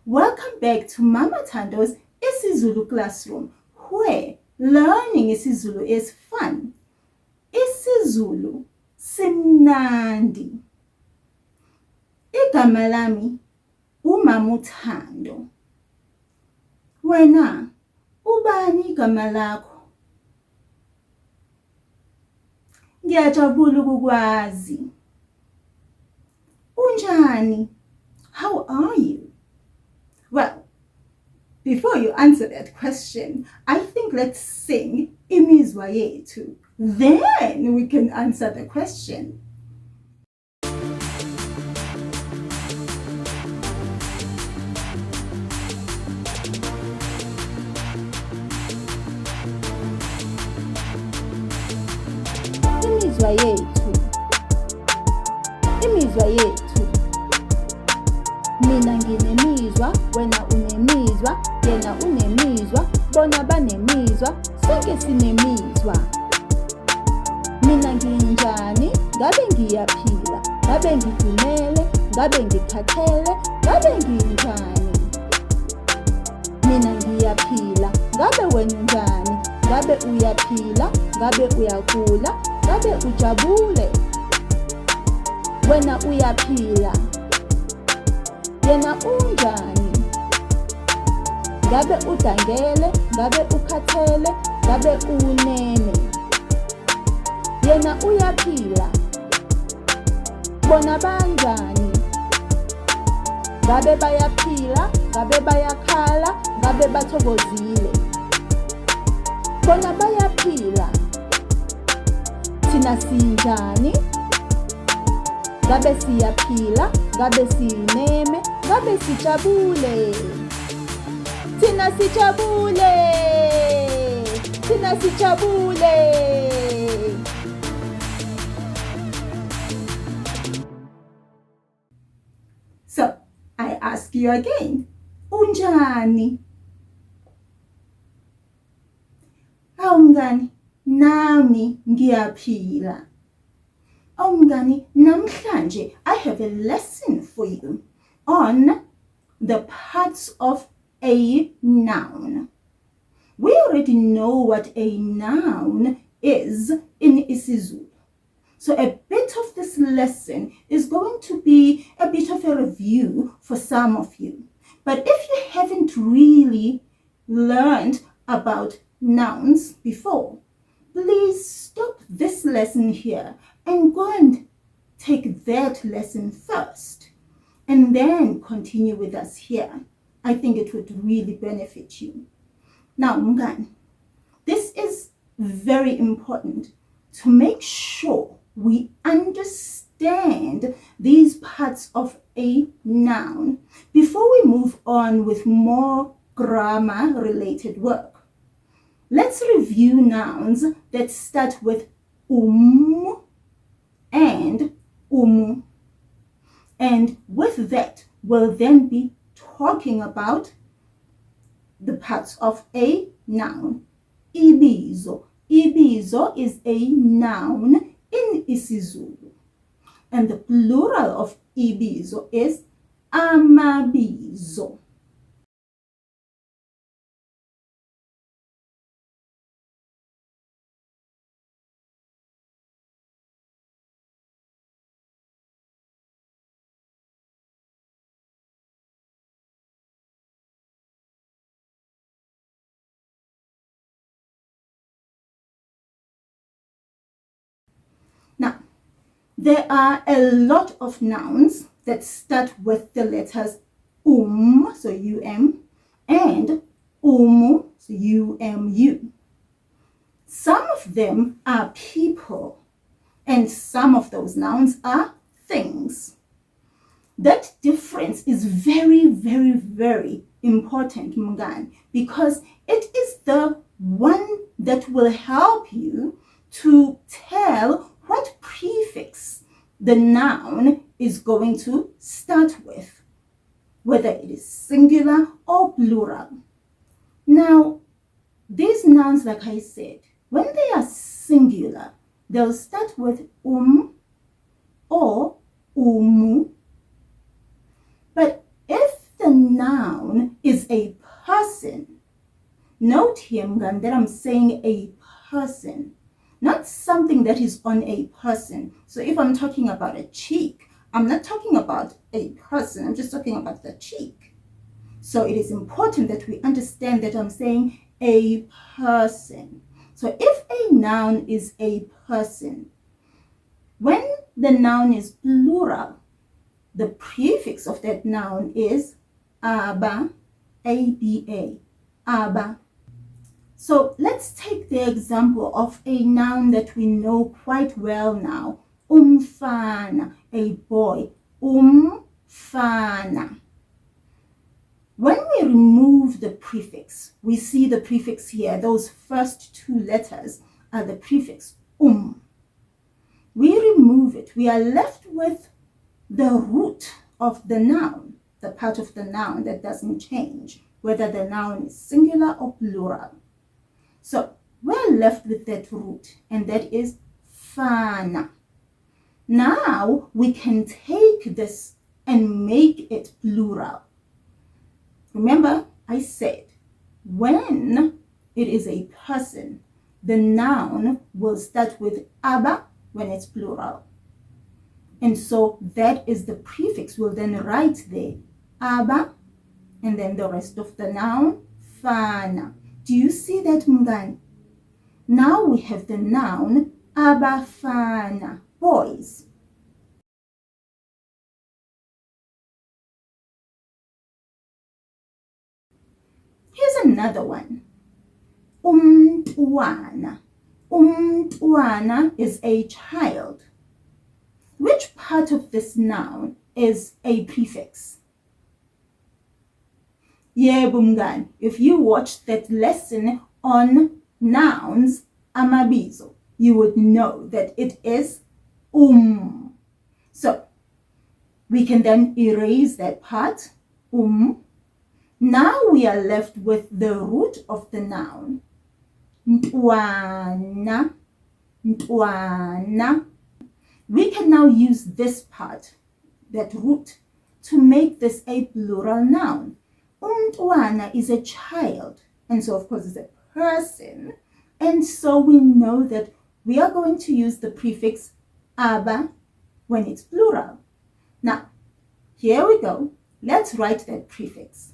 Welcome back to Mama Thando's isiZulu classroom, where learning isiZulu is fun. isiZulu Simnandi. Igama lami uMama Thando. Wena ubani igama lakho? Ngiyajabula ukukwazi. Unjani? How are you? Well, before you answer that question, I think let's sing imizwa yethu. Then we can answer the question. Imizwa yethu. Imizwa yethu. Mina nginemizwa, wena unemizwa, yena unemizwa, bona banemizwa, sonke sinemizwa. Mina nginjani, ngabe ngiyaphila, ngabe ngidumele, ngabe ngikhathele, ngabe nginjani. Mina ngiyaphila, ngabe wena njani, ngabe uyaphila, ngabe uyagula, ngabe ujabule. Wena uyaphila. Yena unjani? Ngabe udangele, ngabe ukhathele, ngabe unene. Yena uyaphila. Bona banjani? Ngabe bayaphila, ngabe bayakhala, ngabe bathokozile. Bona bayaphila. Thina sinjani? Ngabe siyaphila, ngabe sineme, ngabe sijabule. Thina sijabule. Thina sijabule. So, I ask you again. Unjani? Awumngani, nami ngiyaphila. Mngani, namhlanje I have a lesson for you on the parts of a noun. We already know what a noun is in isiZulu. So a bit of this lesson is going to be a bit of a review for some of you. But if you haven't really learned about nouns before, please stop this lesson here and go and take that lesson first and then continue with us here. I think it would really benefit you. Now, Mngani, this is very important to make sure we understand these parts of a noun before we move on with more grammar related work. Let's review nouns that start with and umu. And with that, we'll then be talking about the parts of a noun. Ibizo. Ibizo is a noun in isiZulu. And the plural of ibizo is amabizo. Now, there are a lot of nouns that start with the letters so and umu, so umu. Some of them are people, and some of those nouns are things. That difference is very, very, very important, Mngani, because it is the one that will help you to tell what prefix the noun is going to start with, whether it is singular or plural. Now, these nouns, like I said, when they are singular, they'll start with or umu. But if the noun note here, mngani, that I'm saying a person, not something that is on a person. So if I'm talking about a cheek, I'm not talking about a person, I'm just talking about the cheek. So it is important that we understand that I'm saying a person. So if a noun is a person, when the noun is plural, the prefix of that noun is aba, aba, aba. So let's take the example of a noun that we know quite well now. Umfana, a boy. Umfana. When we remove the prefix, we see the prefix here. Those first two letters are the prefix We remove it. We are left with the root of the noun, the part of the noun that doesn't change, whether the noun is singular or plural. So we're left with that root, and that is fana. Now we can take this and make it plural. Remember, I said when it is a person, the noun will start with aba when it's plural. And so that is the prefix. We'll then write there aba, and then the rest of the noun fana. Do you see that, mngani? Now we have the noun abafana, boys. Here's another one. Umntwana. Umntwana is a child. Which part of this noun is a prefix? Yebo mngani, if you watched that lesson on nouns, Amabizo, you would know that it is So we can then erase that part, Now we are left with the root of the noun, ntwana, ntwana. We can now use this part, that root, to make this a plural noun. Umntwana is a child, and so of course it's a person, and so we know that we are going to use the prefix aba when it's plural. Now, here we go. Let's write that prefix.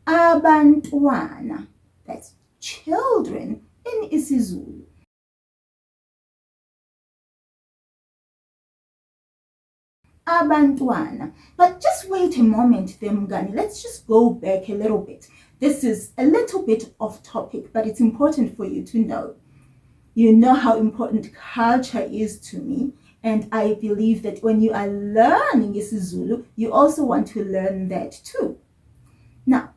Abantwana, that's children in isiZulu. Abantwana. But just wait a moment there, mngani. Let's just go back a little bit. This is a little bit off topic, but it's important for you to know. You know how important culture is to me, and I believe that when you are learning isiZulu, you also want to learn that too. Now,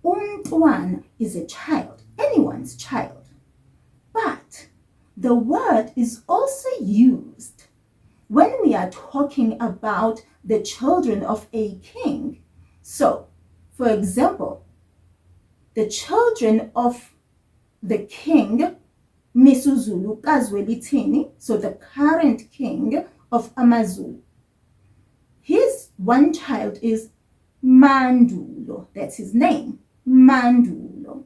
umntwana is a child, anyone's child. But the word is also used when we are talking about the children of a king. So, for example, the children of the king, Misuzulu Kazwelithini, so the current king of Amazulu. His one child is Mandulo, that's his name, Mandulo.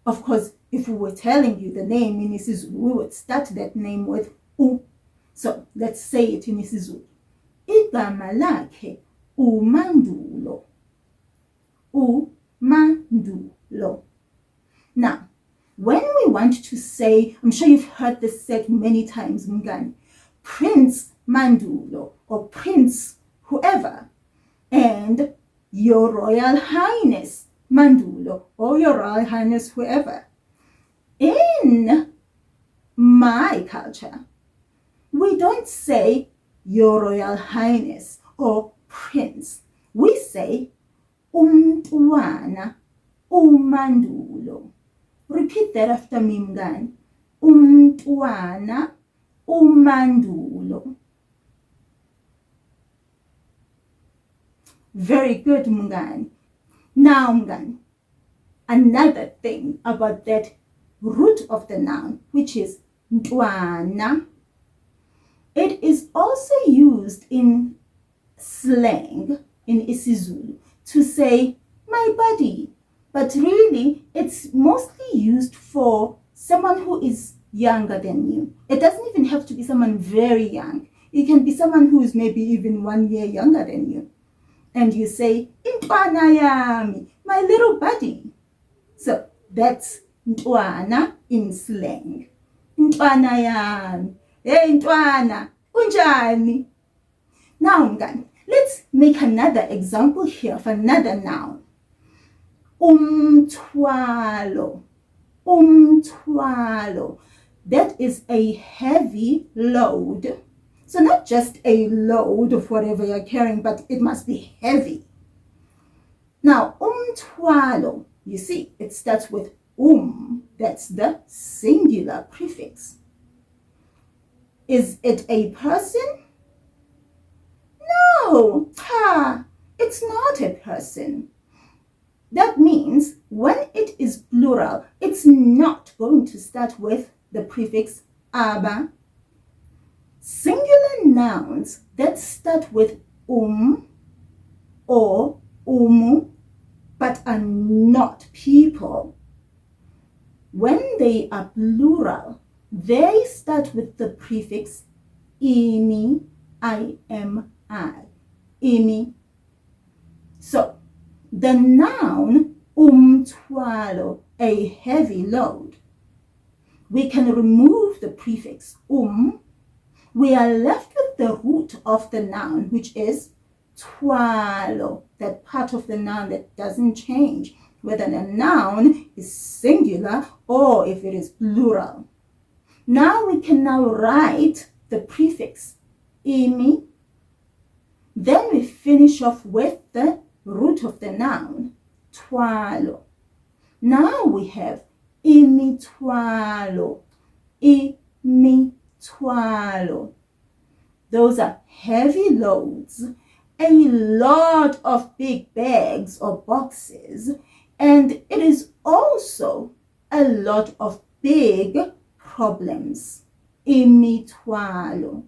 Of course, if we were telling you the name in isiZulu, we would start that name with U. So let's say it in isiZulu. Igama lakhe uMandulo. uMandulo. Now, when we want to say, I'm sure you've heard this said many times, mngani, Prince Mandulo or Prince whoever, and Your Royal Highness Mandulo or Your Royal Highness whoever. In my culture, we don't say Your Royal Highness or Prince. We say umntwana uMandulo. Repeat that after me, mngani. Umntwana uMandulo. Very good, mngani. Now, mngani, another thing about that root of the noun, which is ntwana. It is also used in slang in isiZulu to say my buddy, but really it's mostly used for someone who is younger than you. It doesn't even have to be someone very young. It can be someone who is maybe even 1 year younger than you. And you say, "Intwana yami," my little buddy. So that's ntwana in slang. Intwana yami. Hey ntwana, unjani? Now, mngani, let's make another example here of another noun. Umthwalo. Umthwalo. That is a heavy load. So not just a load of whatever you're carrying, but it must be heavy. Now, umthwalo, you see, it starts with that's the singular prefix. Is it a person? No, it's not a person. That means when it is plural, it's not going to start with the prefix aba. Singular nouns that start with or umu, but are not people, when they are plural, they start with the prefix imi, I-M-I, imi. So, the noun umthwalo, a heavy load, we can remove the prefix we are left with the root of the noun, which is thwalo, that part of the noun that doesn't change, whether the noun is singular or if it is plural. Now we can write the prefix imi. Then we finish off with the root of the noun, thwalo. Now we have imithwalo, imithwalo. Those are heavy loads, a lot of big bags or boxes, and it is also a lot of big problems. Imithwalo.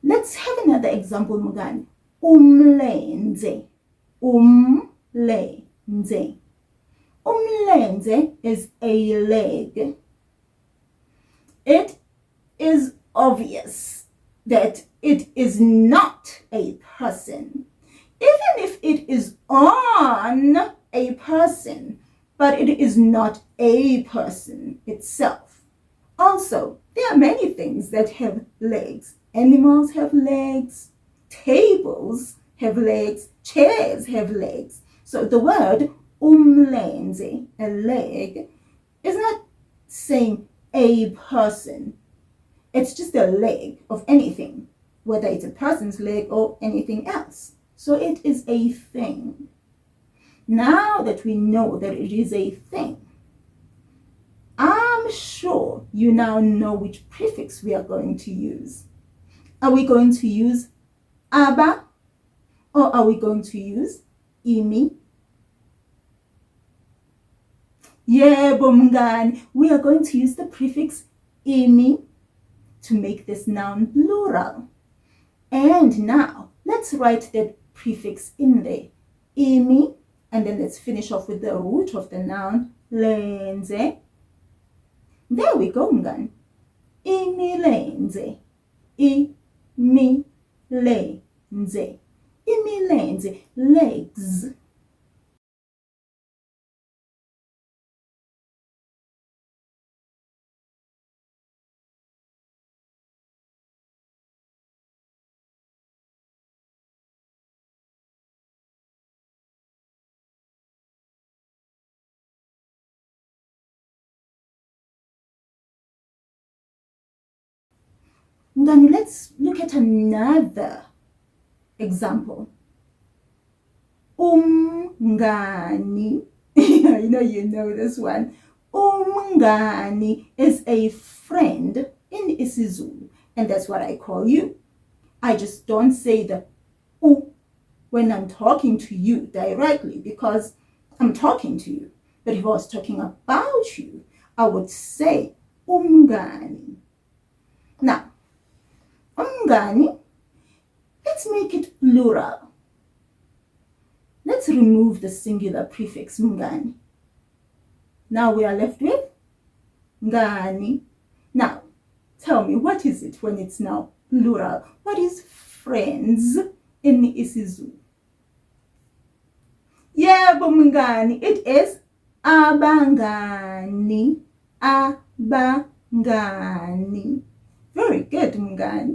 Let's have another example, Mugani. Umlenze. Umlenze. Umlenze is a leg. It is obvious that it is not a person, even if it is on a person, but it is not a person itself. Also, there are many things that have legs. Animals have legs, tables have legs, chairs have legs. So the word umlenze, a leg, is not saying a person. It's just a leg of anything, whether it's a person's leg or anything else. So it is a thing. Now that we know that it is a thing, I'm sure you now know which prefix we are going to use. Are we going to use aba or are we going to use imi? Yebo mngani, we are going to use the prefix imi to make this noun plural. And now let's write that prefix in there, imi, and then let's finish off with the root of the noun, lenze. There we go mngani. Imilenze. Imilenze. Imilenze, legs. Then let's look at another example. Umngani. you know this one. Umngani is a friend in isiZulu, and that's what I call you. I just don't say the u when I'm talking to you directly because I'm talking to you. But if I was talking about you, I would say umngani. Now, Mngani. Let's make it plural. Let's remove the singular prefix mngani. Now we are left with ngani. Now, tell me, what is it when it's now plural? What is friends in isiZulu? Yebo mngani, it is abangani. Abangani. Very good mngani.